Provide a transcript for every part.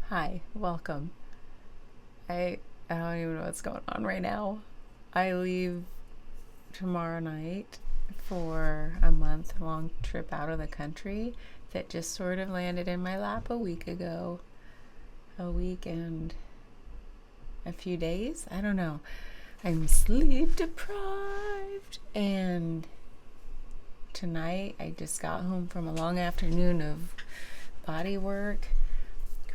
Hi, welcome. I don't even know what's going on right now. I leave tomorrow night for a month-long trip out of the country that just sort of landed in my lap a week ago. A week and a few days? I don't know. I'm sleep deprived, and tonight I just got home from a long afternoon of body work,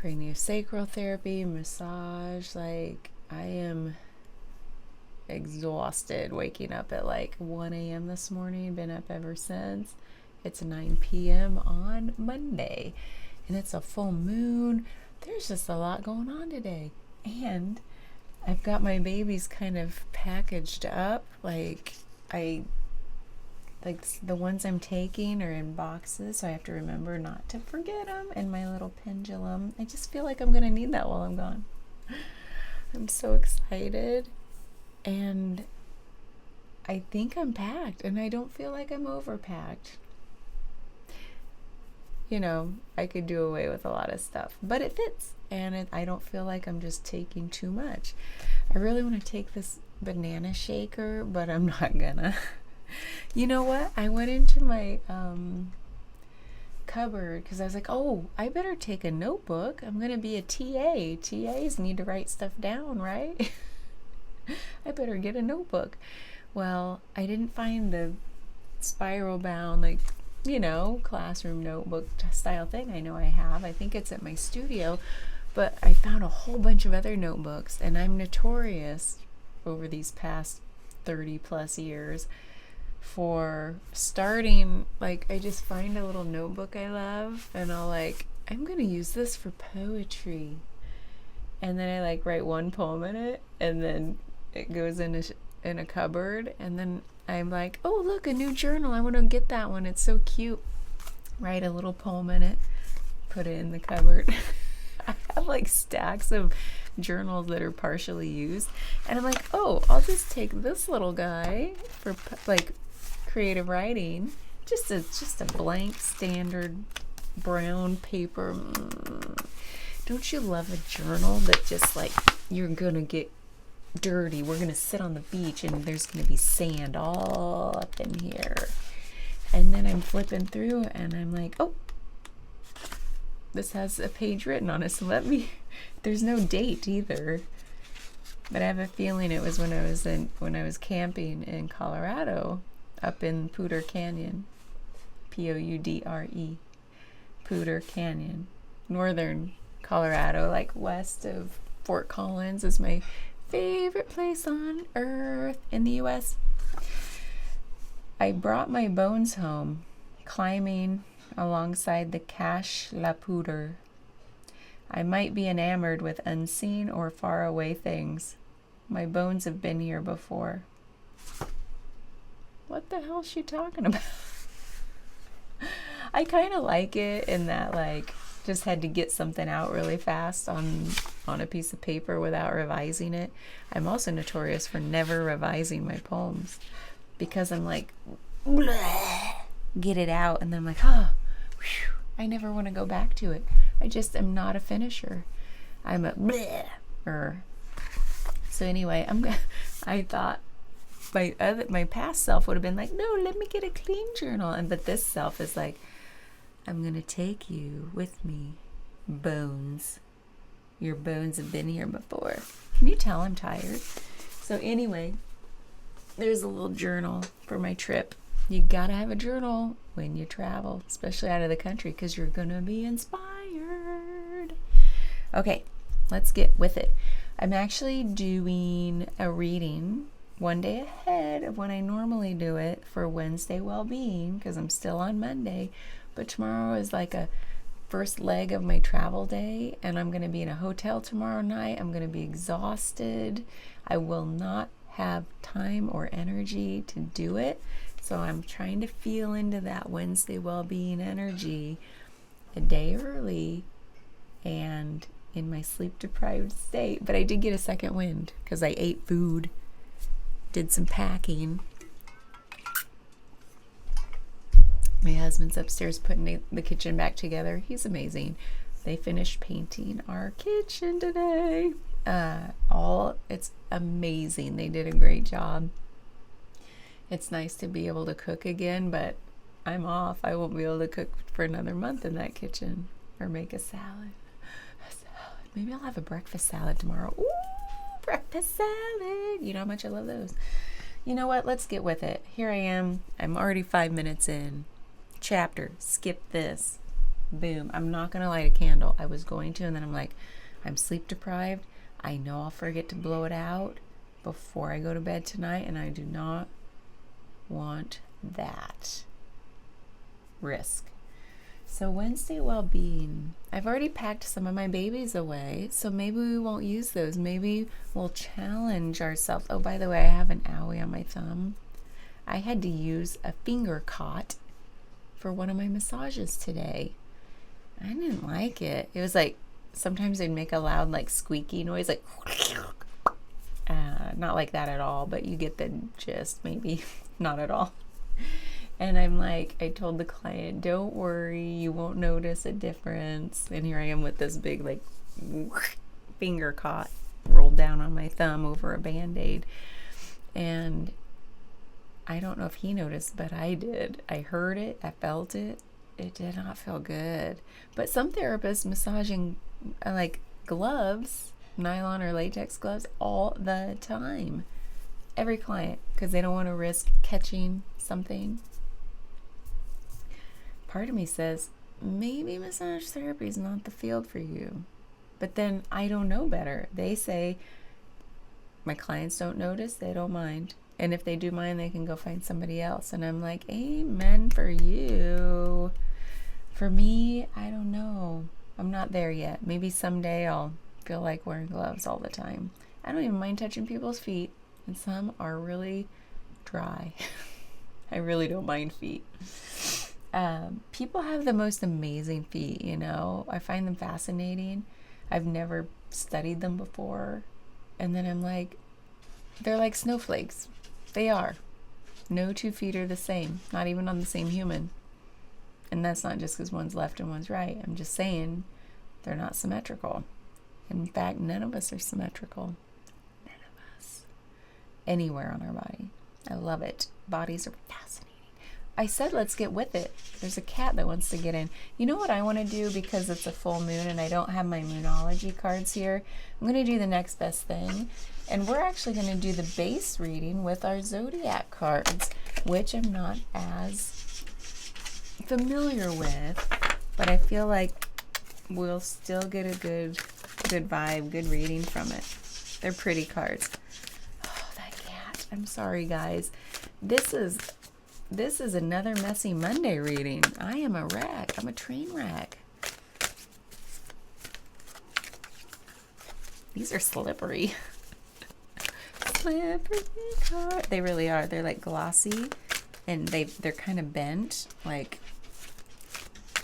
craniosacral therapy, massage. Like, I am exhausted waking up at like 1 a.m. this morning. Been up ever since. It's 9 p.m. on Monday, and it's a full moon. There's just a lot going on today. And I've got my babies kind of packaged up. Like the ones I'm taking are in boxes, so I have to remember not to forget them. And my little pendulum, I just feel like I'm gonna need that while I'm gone. I'm so excited, and I think I'm packed, and I don't feel like I'm overpacked. I could do away with a lot of stuff, but it fits, and I don't feel like I'm just taking too much. I really want to take this banana shaker, but I'm not gonna. You know what? I went into my cupboard because I was like, oh, I better take a notebook. I'm going to be a TA. TAs need to write stuff down, right? I better get a notebook. Well, I didn't find the spiral bound, classroom notebook style thing I know I have. I think it's at my studio, but I found a whole bunch of other notebooks, and I'm notorious over these past 30 plus years for starting, I just find a little notebook I love, and I'm gonna use this for poetry, and then I write one poem in it, and then it goes in a cupboard, and then I'm like, oh look, a new journal, I want to get that one, it's so cute. Write a little poem in it, put it in the cupboard. I have stacks of journals that are partially used, and I'm like, oh, I'll just take this little guy for creative writing, just a blank standard brown paper. Don't you love a journal that just you're gonna get dirty, we're gonna sit on the beach and there's gonna be sand all up in here, and then I'm flipping through and I'm like, oh, this has a page written on it, so there's no date either, but I have a feeling it was when I was camping in Colorado, up in Poudre Canyon, Poudre, Poudre Canyon, northern Colorado, west of Fort Collins is my favorite place on earth in the U.S. I brought my bones home, climbing alongside the Cache la Poudre. I might be enamored with unseen or faraway things. My bones have been here before. What the hell is she talking about? I kind of like it in that just had to get something out really fast on a piece of paper without revising it. I'm also notorious for never revising my poems because I'm get it out, and then I'm oh, whew, I never want to go back to it. I just am not a finisher. I'm a So anyway, I thought my past self would have been no, let me get a clean journal, but this self is I'm gonna take you with me, bones. Your bones have been here before. Can you tell I'm tired? So anyway, there's a little journal for my trip. You gotta have a journal when you travel, especially out of the country, because you're gonna be inspired. Okay, let's get with it. I'm actually doing a reading one day ahead of when I normally do it for Wednesday Wellbeing, because I'm still on Monday, but tomorrow is a first leg of my travel day, and I'm going to be in a hotel tomorrow night. I'm going to be exhausted. I will not have time or energy to do it, so I'm trying to feel into that Wednesday Wellbeing energy a day early and in my sleep deprived state. But I did get a second wind because I ate food, did some packing. My husband's upstairs putting the kitchen back together. He's amazing. They finished painting our kitchen today. It's amazing. They did a great job. It's nice to be able to cook again, but I'm off. I won't be able to cook for another month in that kitchen or make a salad. Maybe I'll have a breakfast salad tomorrow. Ooh, breakfast salad. You know how much I love those. You know what? Let's get with it. Here I am. I'm already 5 minutes in. Chapter. Skip this. Boom. I'm not going to light a candle. I was going to, and then I'm like, I'm sleep deprived. I know I'll forget to blow it out before I go to bed tonight, and I do not want that risk. So Wednesday Wellbeing. I've already packed some of my babies away, so maybe we won't use those. Maybe we'll challenge ourselves. Oh, by the way, I have an owie on my thumb. I had to use a finger cot for one of my massages today. I didn't like it. It was like, sometimes they'd make a loud, like, squeaky noise, like, not like that at all, but you get the gist, maybe. Not at all. And I'm like, I told the client, don't worry, you won't notice a difference. And here I am with this big, like, finger cot rolled down on my thumb over a Band-Aid. And I don't know if he noticed, but I did. I heard it. I felt it. It did not feel good. But some therapists massaging, like, gloves, nylon or latex gloves, all the time. Every client, because they don't want to risk catching something. Part of me says, maybe massage therapy is not the field for you. But then I don't know better. They say my clients don't notice, they don't mind. And if they do mind, they can go find somebody else. And I'm like, amen for you. For me, I don't know. I'm not there yet. Maybe someday I'll feel like wearing gloves all the time. I don't even mind touching people's feet. And some are really dry. I really don't mind feet. People have the most amazing feet, you know. I find them fascinating. I've never studied them before. And then I'm like, they're like snowflakes. They are. No 2 feet are the same, not even on the same human. And that's not just because one's left and one's right. I'm just saying they're not symmetrical. In fact, none of us are symmetrical. None of us. Anywhere on our body. I love it. Bodies are fascinating. I said let's get with it. There's a cat that wants to get in. You know what I want to do, because it's a full moon and I don't have my Moonology cards here? I'm going to do the next best thing. And we're actually going to do the base reading with our Zodiac cards, which I'm not as familiar with, but I feel like we'll still get a good vibe, good reading from it. They're pretty cards. Oh, that cat. I'm sorry, guys. This is another messy Monday reading. I am a wreck. I'm a train wreck. These are slippery. Slippery card. They really are. They're like glossy, and they're kind of bent, like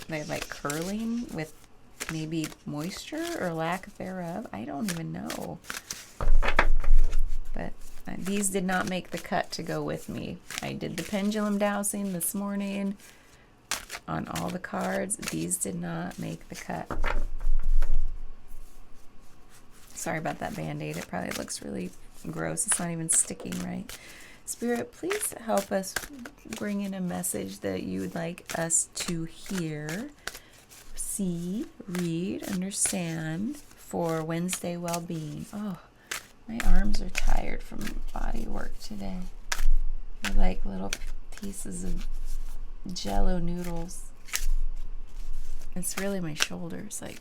they're like curling with maybe moisture or lack thereof. I don't even know. But these did not make the cut to go with me. I did the pendulum dowsing this morning on all the cards. These did not make the cut. Sorry about that Band-Aid. It probably looks really gross. It's not even sticking right. Spirit, please help us bring in a message that you would like us to hear, see, read, understand for Wednesday Wellbeing. Oh, my arms are tired from body work today. They're like little pieces of Jell-O noodles. It's really my shoulders. Like,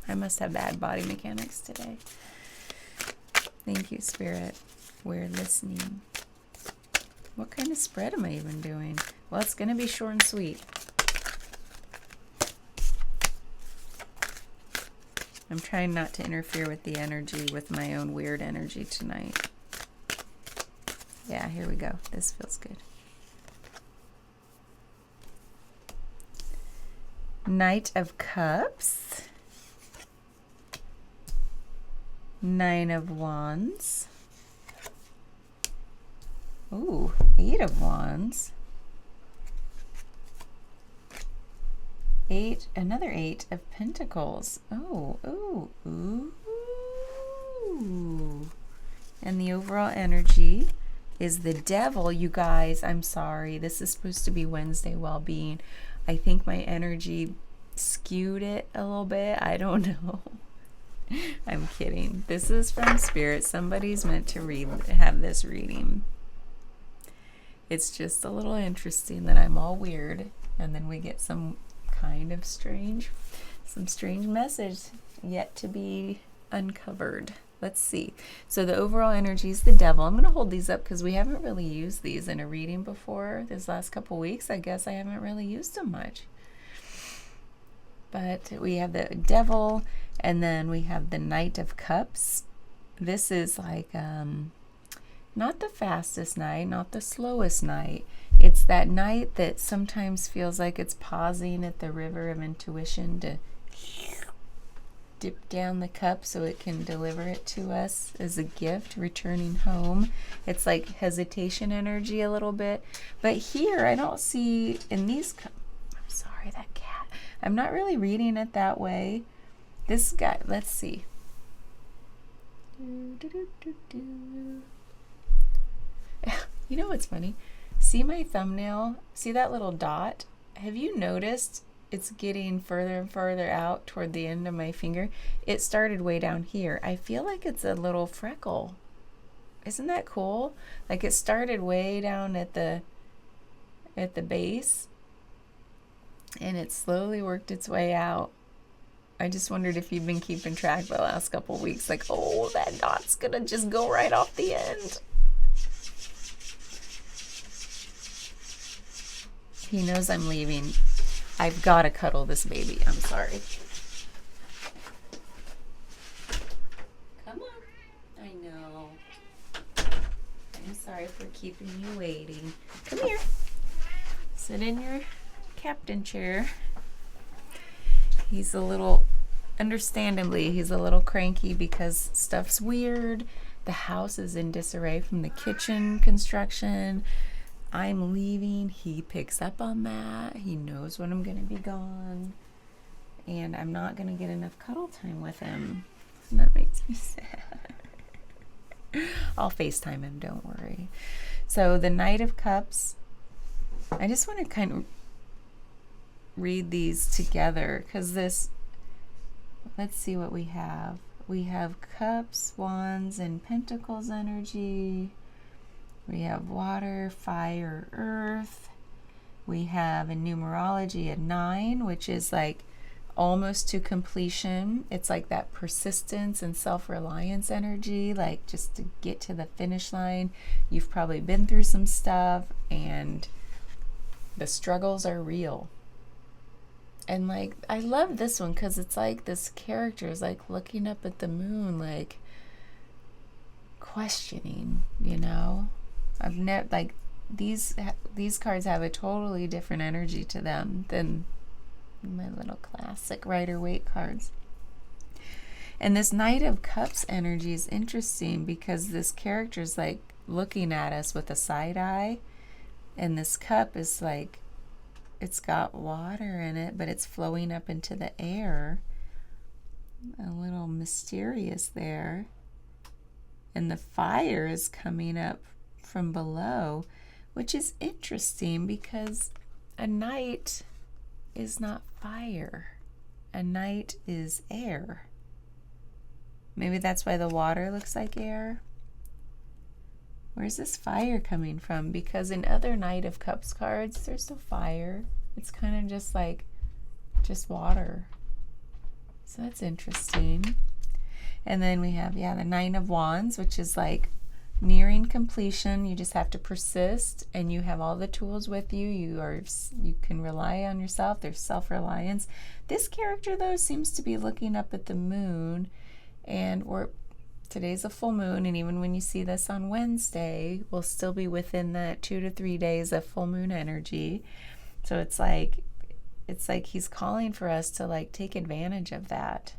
I must have bad body mechanics today. Thank you, Spirit. We're listening. What kind of spread am I even doing? Well, it's going to be short and sweet. I'm trying not to interfere with the energy, with my own weird energy tonight. Yeah, here we go. This feels good. Knight of Cups. 9 of Wands. Ooh, 8 of Wands. another 8 of Pentacles. Oh, ooh, ooh. And the overall energy is the Devil. You guys, I'm sorry. This is supposed to be Wednesday Wellbeing. I think my energy skewed it a little bit. I don't know. I'm kidding. This is from Spirit. Somebody's meant to have this reading. It's just a little interesting that I'm all weird, and then we get some kind of strange message yet to be uncovered. Let's see. So the overall energy is the Devil. I'm going to hold these up because we haven't really used these in a reading before. This last couple weeks, I guess I haven't really used them much. But we have the Devil, and then we have the Knight of Cups. This is like not the fastest knight, not the slowest knight. It's that knight that sometimes feels like it's pausing at the river of intuition to dip down the cup so it can deliver it to us as a gift, returning home. It's like hesitation energy a little bit. But here, I don't see in these I'm sorry, that cat. I'm not really reading it that way. This guy, let's see. You know what's funny? See my thumbnail? See that little dot? Have you noticed it's getting further and further out toward the end of my finger? It started way down here. I feel like it's a little freckle. Isn't that cool? Like it started way down at the base, and it slowly worked its way out. I just wondered if you've been keeping track the last couple weeks. Like, oh, that dot's gonna just go right off the end. He knows I'm leaving. I've got to cuddle this baby. I'm sorry. Come on. I know. I'm sorry for keeping you waiting. Come here. Sit in your captain chair. He's a little, understandably, he's a little cranky because stuff's weird. The house is in disarray from the kitchen construction. I'm leaving. He picks up on that. He knows when I'm going to be gone. And I'm not going to get enough cuddle time with him. And that makes me sad. I'll FaceTime him, don't worry. So the Knight of Cups, I just want to kind of read these together because this, let's see what we have. We have Cups, Wands, and Pentacles energy. We have water, fire, earth. We have in numerology a 9, which is like almost to completion. It's like that persistence and self-reliance energy, like just to get to the finish line. You've probably been through some stuff and the struggles are real. And like, I love this one because it's like this character is like looking up at the moon, like questioning, you know? I've never, like, these cards have a totally different energy to them than my little classic Rider-Waite cards. And this Knight of Cups energy is interesting because this character is like looking at us with a side eye, and this cup is like, it's got water in it, but it's flowing up into the air. A little mysterious there. And the fire is coming up from below, which is interesting because a knight is not fire. A knight is air. Maybe that's why the water looks like air. Where's this fire coming from? Because in other Knight of Cups cards, there's no fire. It's kind of just like, just water. So that's interesting. And then we have, yeah, the 9 of Wands, which is like nearing completion. You just have to persist, and you have all the tools with you. You can rely on yourself. There's self-reliance. This character, though, seems to be looking up at the moon, and today's a full moon, and even when you see this on Wednesday, we'll still be within that 2 to 3 days of full moon energy. So it's like he's calling for us to like take advantage of that.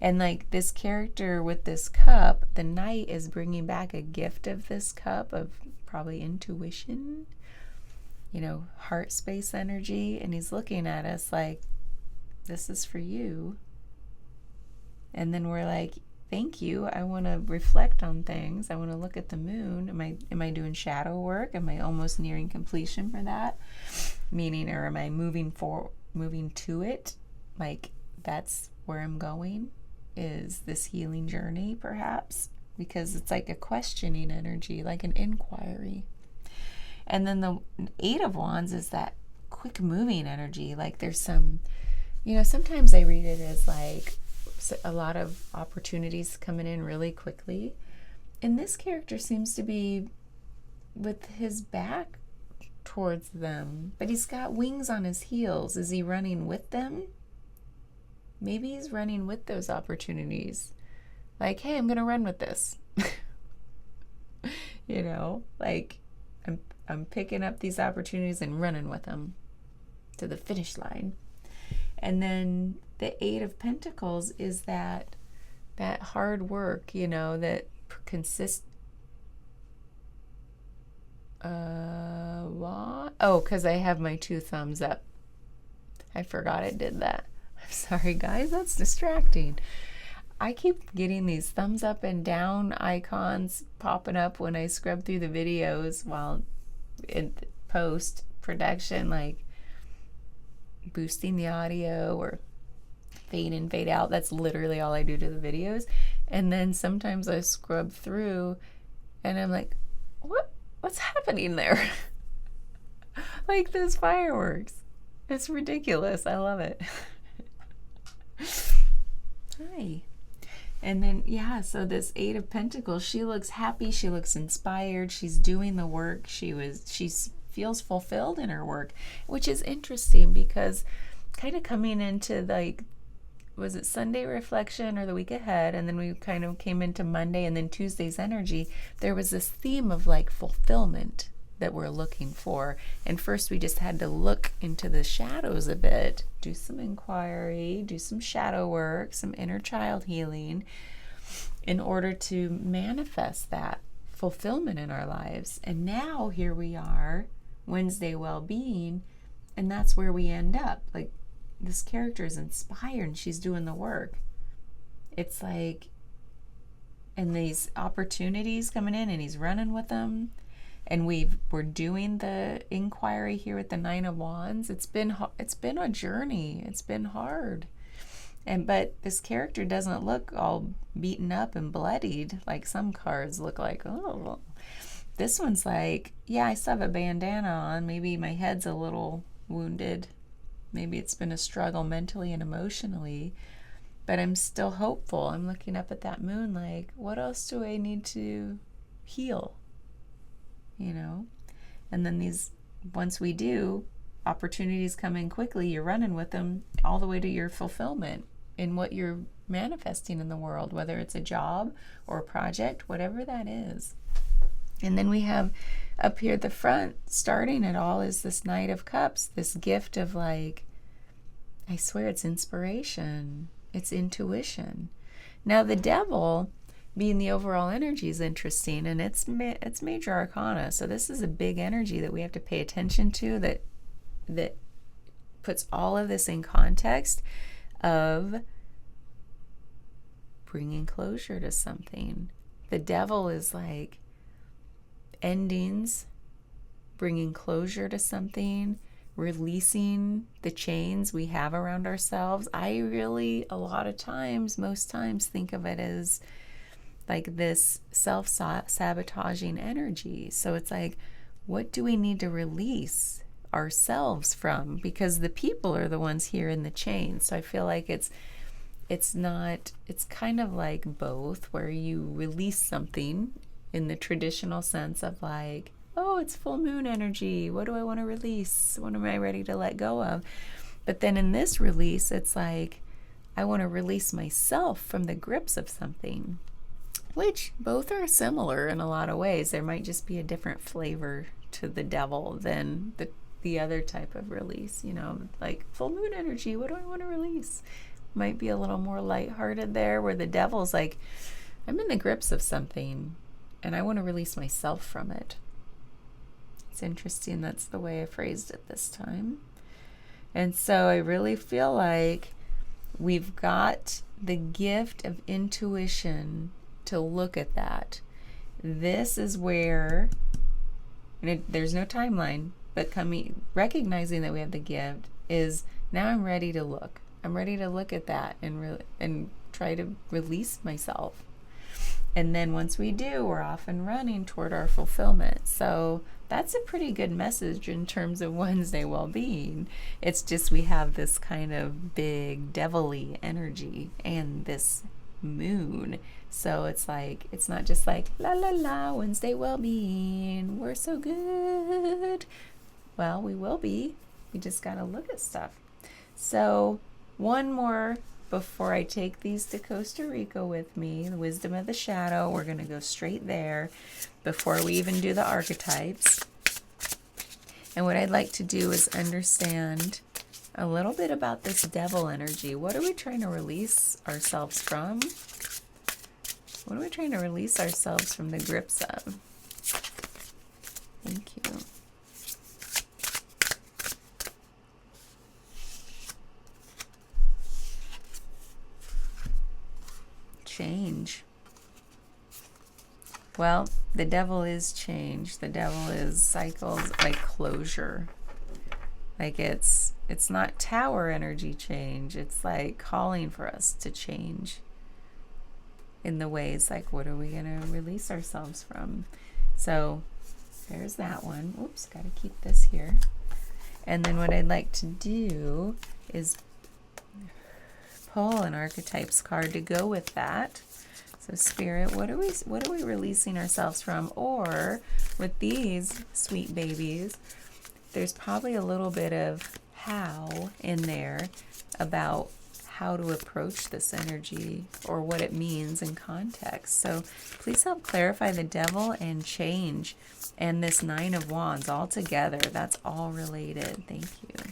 And like this character with this cup, the knight is bringing back a gift of this cup of probably intuition. heart space energy, and he's looking at us like, this is for you. And then we're like, thank you. I want to reflect on things. I want to look at the moon. Am I doing shadow work? Am I almost nearing completion for that? Meaning, or am I moving to it? Like, that's where I'm going. Is this healing journey, perhaps? Because it's like a questioning energy, like an inquiry. And then the Eight of Wands is that quick moving energy. Like there's some, sometimes I read it as like a lot of opportunities coming in really quickly. And this character seems to be with his back towards them, but he's got wings on his heels. Is he running with them? Maybe he's running with those opportunities. Like, hey, I'm going to run with this. Like I'm picking up these opportunities and running with them to the finish line. And then the Eight of Pentacles is that hard work, that consists. What? Oh, because I have my 2 thumbs up. I forgot I did that. I'm sorry, guys. That's distracting. I keep getting these thumbs up and down icons popping up when I scrub through the videos while in post-production, like boosting the audio or fade in, fade out. That's literally all I do to the videos. And then sometimes I scrub through and I'm like, what's happening there? Like those fireworks. It's ridiculous. I love it. Hi. And then, so this Eight of Pentacles, she looks happy. She looks inspired. She's doing the work. She feels fulfilled in her work, which is interesting because kind of coming into like, was it Sunday reflection or the week ahead? And then we kind of came into Monday and then Tuesday's energy. There was this theme of like fulfillment that we're looking for. And first we just had to look into the shadows a bit, do some inquiry, do some shadow work, some inner child healing in order to manifest that fulfillment in our lives. And now here we are, Wednesday Wellbeing, and that's where we end up. Like, this character is inspired and she's doing the work. It's like, and these opportunities coming in and he's running with them. And we're doing the inquiry here with the Nine of Wands. It's been a journey. It's been hard. But this character doesn't look all beaten up and bloodied like some cards look like. Oh, this one's like, I still have a bandana on. Maybe my head's a little wounded. Maybe it's been a struggle mentally and emotionally. But I'm still hopeful. I'm looking up at that moon like, what else do I need to heal? And then once we do, opportunities come in quickly. You're running with them all the way to your fulfillment in what you're manifesting in the world, whether it's a job or a project, whatever that is. And then we have up here at the front, starting it all, is this Knight of Cups, this gift of like, I swear it's inspiration, it's intuition. Now the Devil, being the overall energy, is interesting, and it's major arcana. So this is a big energy that we have to pay attention to, that puts all of this in context of bringing closure to something. The Devil is like endings, bringing closure to something, releasing the chains we have around ourselves. I really, most times think of it as like this self-sabotaging energy. So it's like, what do we need to release ourselves from? Because the people are the ones here in the chain. So I feel like it's kind of like both, where you release something in the traditional sense of like, oh, it's full moon energy. What do I want to release? What am I ready to let go of? But then in this release, it's like, I want to release myself from the grips of something. Which both are similar in a lot of ways. There might just be a different flavor to the Devil than the other type of release. Like full moon energy, what do I want to release? Might be a little more lighthearted there, where the Devil's like, I'm in the grips of something and I want to release myself from it. It's interesting that's the way I phrased it this time. And so I really feel like we've got the gift of intuition to look at that. This is where, and there's no timeline, but recognizing that we have the gift is now I'm ready to look. I'm ready to look at that and try to release myself. And then once we do, we're off and running toward our fulfillment. So that's a pretty good message in terms of Wednesday well-being. It's just we have this kind of big devilly energy and this moon. So it's like, it's not just like, la la la, Wednesday well-being, we're so good. Well, we will be. We just got to look at stuff. So one more before I take these to Costa Rica with me, the wisdom of the shadow. We're going to go straight there before we even do the archetypes. And what I'd like to do is understand a little bit about this devil energy. What are we trying to release ourselves from? What are we trying to release ourselves from the grips of? Thank you. Change. Well, the devil is change. The devil is cycles, like closure. Like it's not tower energy change. It's like calling for us to change in the ways like, what are we going to release ourselves from? So there's that one. Oops, got to keep this here. And then what I'd like to do is pull an archetypes card to go with that. So Spirit, what are we releasing ourselves from? Or with these sweet babies, there's probably a little bit of how in there about how to approach this energy or what it means in context. So please help clarify the devil and change and this 9 of Wands all together. That's all related. Thank you.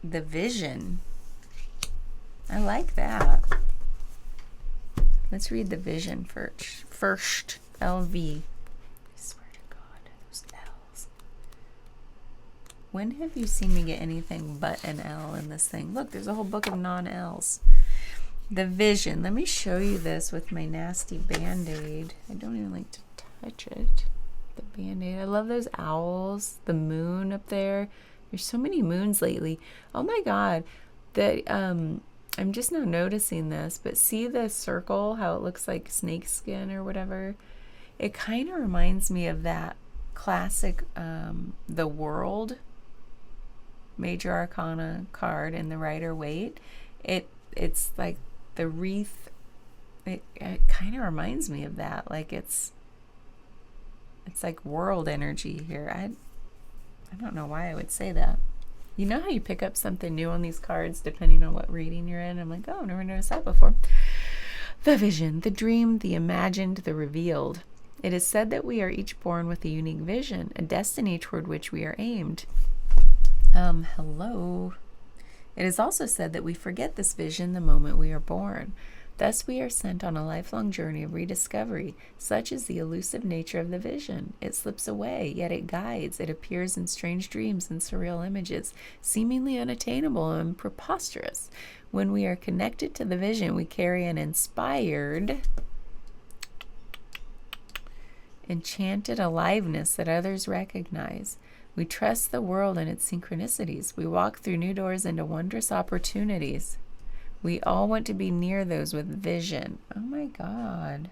The vision. I like that. Let's read the vision first. LV. I swear to God, those L's. When have you seen me get anything but an L in this thing? Look, there's a whole book of non-L's. The vision. Let me show you this with my nasty Band-Aid. I don't even like to touch it. The Band-Aid. I love those owls. The moon up there. There's so many moons lately. Oh my God. I'm just now noticing this, but see the circle, how it looks like snake skin or whatever? It kind of reminds me of that classic, The World Major Arcana card in the Rider-Waite. It's like the wreath. It kind of reminds me of that. Like it's like world energy here. I don't know why I would say that. You know how you pick up something new on these cards depending on what reading you're in? I'm like, oh, never noticed that before. The vision, the dream, the imagined, the revealed. It is said that we are each born with a unique vision, a destiny toward which we are aimed. Hello. It is also said that we forget this vision the moment we are born. Thus we are sent on a lifelong journey of rediscovery. Such is the elusive nature of the vision. It slips away, yet it guides. It appears in strange dreams and surreal images, seemingly unattainable and preposterous. When we are connected to the vision, we carry an inspired, enchanted aliveness that others recognize. We trust the world and its synchronicities. We walk through new doors into wondrous opportunities. We all want to be near those with vision. Oh my God.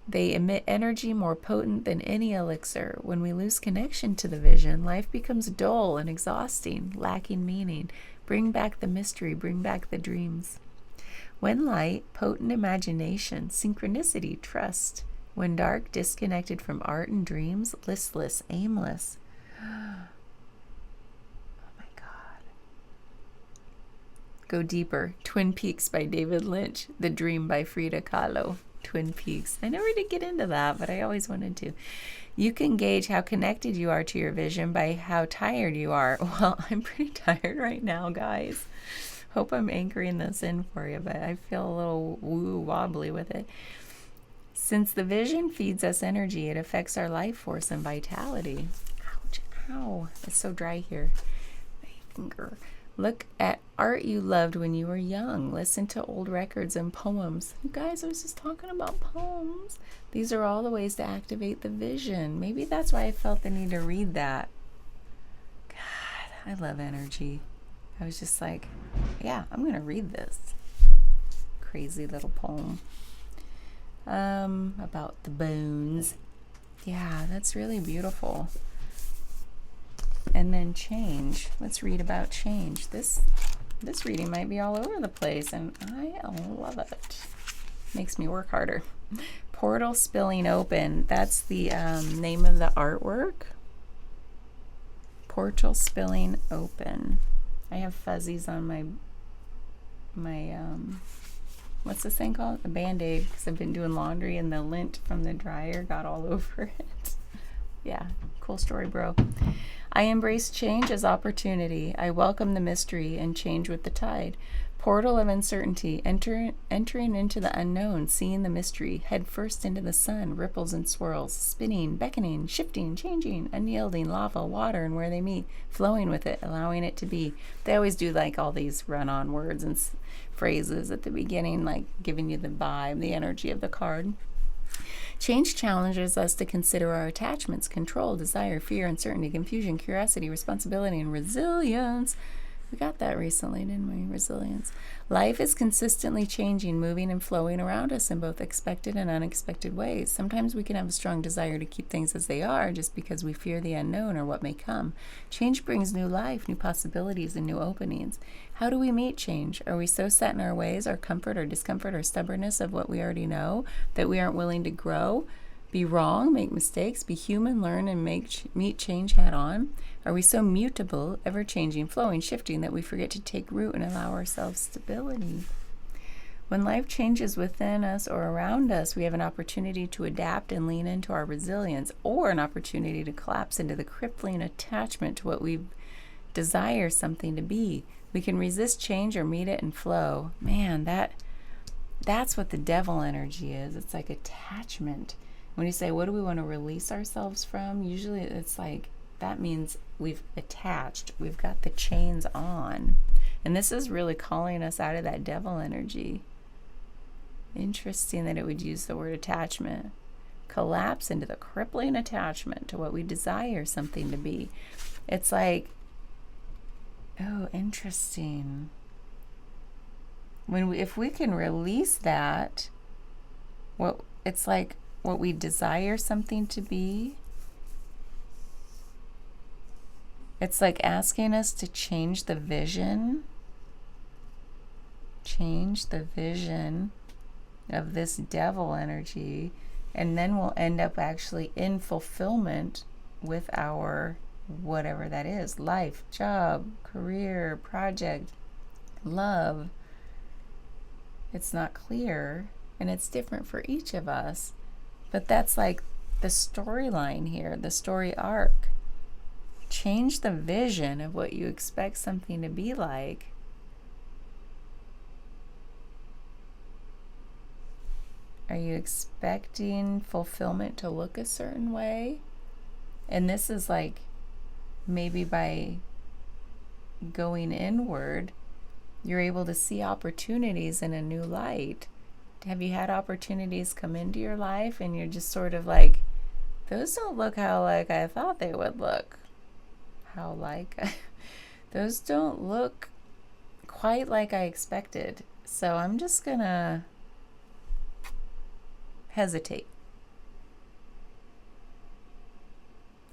They emit energy more potent than any elixir. When we lose connection to the vision, life becomes dull and exhausting, lacking meaning. Bring back the mystery, bring back the dreams. When light, potent imagination, synchronicity, trust. When dark, disconnected from art and dreams, listless, aimless. Go deeper. Twin Peaks by David Lynch. The Dream by Frida Kahlo. Twin Peaks. I never did get into that, but I always wanted to. You can gauge how connected you are to your vision by how tired you are. Well, I'm pretty tired right now, guys. Hope I'm anchoring this in for you, but I feel a little woo wobbly with it. Since the vision feeds us energy, it affects our life force and vitality. Ouch, ow. It's so dry here. My finger. Look at art you loved when you were young. Listen to old records and poems. You guys, I was just talking about poems. These are all the ways to activate the vision. Maybe that's why I felt the need to read that. God, I love energy. I was just like, yeah, I'm going to read this crazy little poem about the bones. Yeah, that's really beautiful. And then change. Let's read about change. This reading might be all over the place, and I love it. Makes me work harder. Portal spilling open. That's the name of the artwork. Portal spilling open. I have fuzzies on my what's this thing called? A Band-Aid, because I've been doing laundry and the lint from the dryer got all over it. Yeah, cool story, bro. I embrace change as opportunity. I welcome the mystery and change with the tide. Portal of uncertainty, entering into the unknown, seeing the mystery, head first into the sun, ripples and swirls, spinning, beckoning, shifting, changing, unyielding, lava, water, and where they meet, flowing with it, allowing it to be. They always do like all these run-on words and phrases at the beginning, like giving you the vibe, the energy of the card. Change challenges us to consider our attachments, control, desire, fear, uncertainty, confusion, curiosity, responsibility, and resilience. We got that recently, didn't we? Resilience. Life is consistently changing, moving, and flowing around us in both expected and unexpected ways. Sometimes we can have a strong desire to keep things as they are just because we fear the unknown or what may come. Change brings new life, new possibilities, and new openings. How do we meet change? Are we so set in our ways, our comfort, our discomfort, our stubbornness of what we already know that we aren't willing to grow, be wrong, make mistakes, be human, learn, and meet change head on? Are we so mutable, ever-changing, flowing, shifting that we forget to take root and allow ourselves stability? When life changes within us or around us, we have an opportunity to adapt and lean into our resilience, or an opportunity to collapse into the crippling attachment to what we desire something to be. We can resist change or meet it and flow. Man, that's what the devil energy is. It's like attachment. When you say, what do we want to release ourselves from? Usually it's like, that means we've attached. We've got the chains on. And this is really calling us out of that devil energy. Interesting that it would use the word attachment. Collapse into the crippling attachment to what we desire something to be. It's like, oh, interesting. If we can release that, it's like what we desire something to be. It's like asking us to change the vision. Change the vision of this devil energy, and then we'll end up actually in fulfillment with our whatever that is, life, job, career, project, love. It's not clear, and it's different for each of us, but that's like the storyline here, the story arc. Change the vision of what you expect something to be like. Are you expecting fulfillment to look a certain way? And this is like, maybe by going inward, you're able to see opportunities in a new light. Have you had opportunities come into your life and you're just sort of like, those don't look how like I thought they would look? Those don't look quite like I expected. So I'm just gonna hesitate.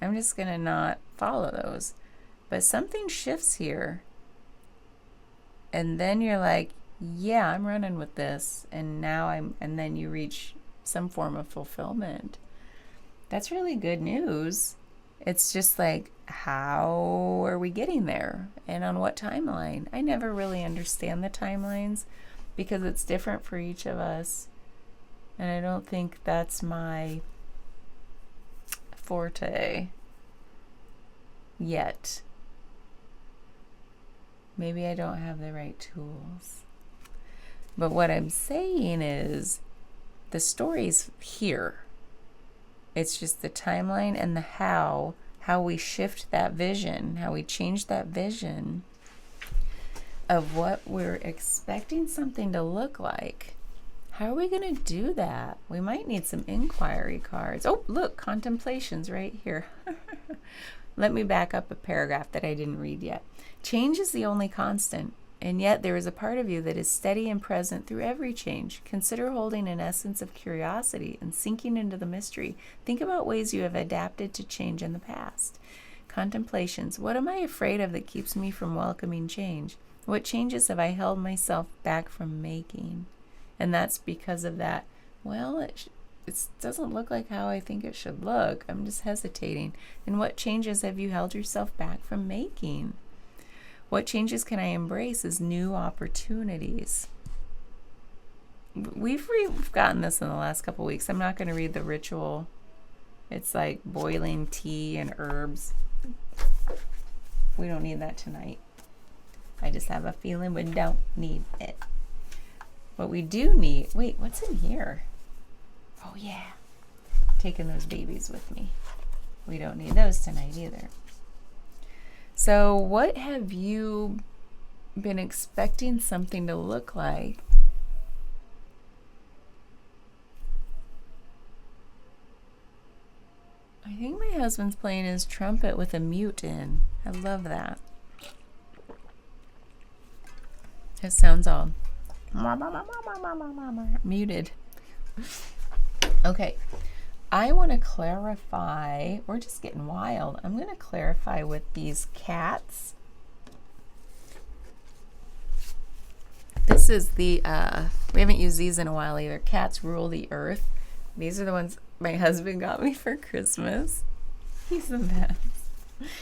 I'm just gonna not follow those. But something shifts here. And then you're like, yeah, I'm running with this. And then you reach some form of fulfillment. That's really good news. It's just like, how are we getting there? And on what timeline? I never really understand the timelines because it's different for each of us. And I don't think that's my forte yet. Maybe I don't have the right tools. But what I'm saying is the story's here. It's just the timeline and the how we shift that vision, how we change that vision of what we're expecting something to look like. How are we going to do that? We might need some inquiry cards. Oh, look, contemplations right here. Let me back up a paragraph that I didn't read yet. Change is the only constant, and yet there is a part of you that is steady and present through every change. Consider holding an essence of curiosity and sinking into the mystery. Think about ways you have adapted to change in the past. Contemplations. What am I afraid of that keeps me from welcoming change? What changes have I held myself back from making? And that's because of that, well, it doesn't look like how I think it should look. I'm just hesitating. And what changes have you held yourself back from making? What changes can I embrace as new opportunities? We've gotten this in the last couple of weeks. I'm not going to read the ritual. It's like boiling tea and herbs. We don't need that tonight. I just have a feeling we don't need it. What we do need, wait, what's in here? Oh yeah, taking those babies with me. We don't need those tonight either. So what have you been expecting something to look like? I think my husband's playing his trumpet with a mute in. I love that. It sounds all muted. Okay, I want to clarify. We're just getting wild. I'm going to clarify with these cats. This is the, we haven't used these in a while either. Cats Rule the Earth. These are the ones my husband got me for Christmas. He's the best.